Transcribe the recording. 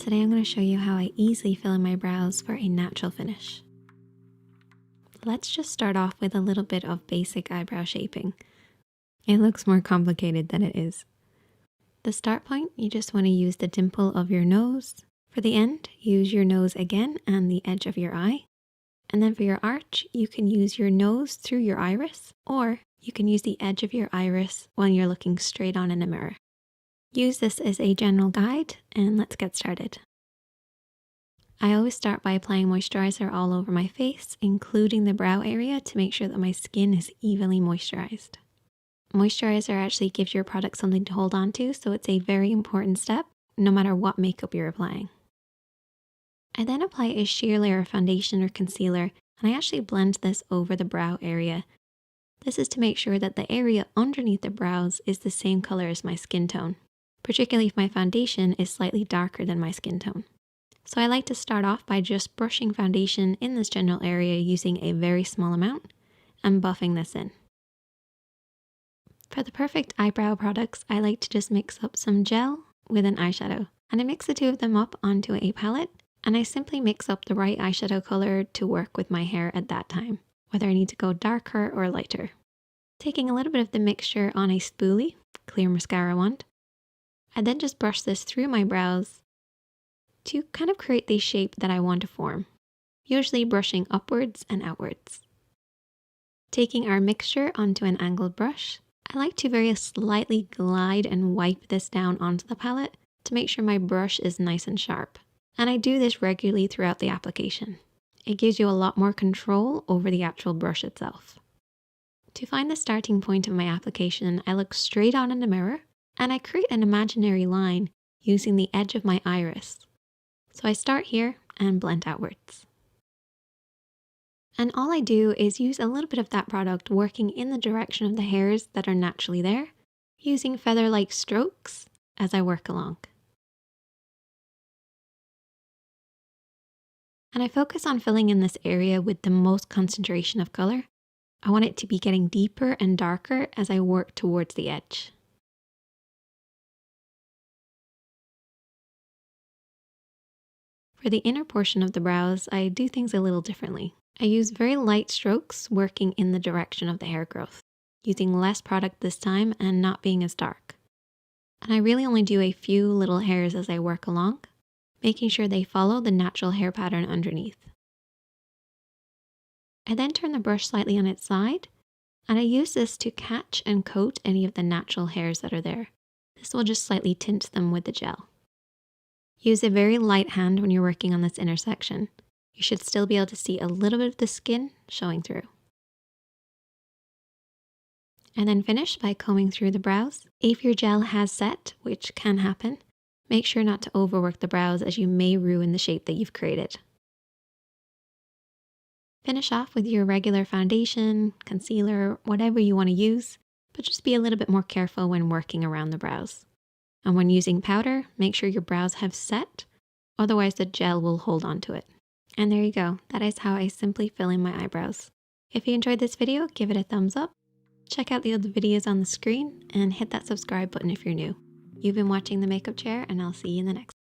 Today I'm going to show you how I easily fill in my brows for a natural finish. Let's just start off with a little bit of basic eyebrow shaping. It looks more complicated than it is. The start point, you just want to use the dimple of your nose. For the end, use your nose again and the edge of your eye. And then for your arch, you can use your nose through your iris, or you can use the edge of your iris when you're looking straight on in a mirror. Use this as a general guide, and let's get started. I always start by applying moisturizer all over my face, including the brow area, to make sure that my skin is evenly moisturized. Moisturizer actually gives your product something to hold on to, so it's a very important step, no matter what makeup you're applying. I then apply a sheer layer of foundation or concealer, and I actually blend this over the brow area. This is to make sure that the area underneath the brows is the same color as my skin tone, particularly if my foundation is slightly darker than my skin tone. So I like to start off by just brushing foundation in this general area using a very small amount and buffing this in. For the perfect eyebrow products, I like to just mix up some gel with an eyeshadow, and I mix the two of them up onto a palette, and I simply mix up the right eyeshadow color to work with my hair at that time, whether I need to go darker or lighter. Taking a little bit of the mixture on a spoolie, clear mascara wand, I then just brush this through my brows to kind of create the shape that I want to form, usually brushing upwards and outwards. Taking our mixture onto an angled brush, I like to very slightly glide and wipe this down onto the palette to make sure my brush is nice and sharp. And I do this regularly throughout the application. It gives you a lot more control over the actual brush itself. To find the starting point of my application, I look straight on in the mirror and I create an imaginary line using the edge of my iris. So I start here and blend outwards. And all I do is use a little bit of that product working in the direction of the hairs that are naturally there, using feather-like strokes as I work along. And I focus on filling in this area with the most concentration of color. I want it to be getting deeper and darker as I work towards the edge. For the inner portion of the brows, I do things a little differently. I use very light strokes working in the direction of the hair growth, using less product this time and not being as dark. And I really only do a few little hairs as I work along, making sure they follow the natural hair pattern underneath. I then turn the brush slightly on its side, and I use this to catch and coat any of the natural hairs that are there. This will just slightly tint them with the gel. Use a very light hand when you're working on this intersection. You should still be able to see a little bit of the skin showing through. And then finish by combing through the brows. If your gel has set, which can happen, make sure not to overwork the brows as you may ruin the shape that you've created. Finish off with your regular foundation, concealer, whatever you want to use, but just be a little bit more careful when working around the brows. And when using powder, make sure your brows have set, otherwise the gel will hold on to it. And there you go, that is how I simply fill in my eyebrows. If you enjoyed this video, give it a thumbs up, check out the other videos on the screen, and hit that subscribe button if you're new. You've been watching The Makeup Chair, and I'll see you in the next one.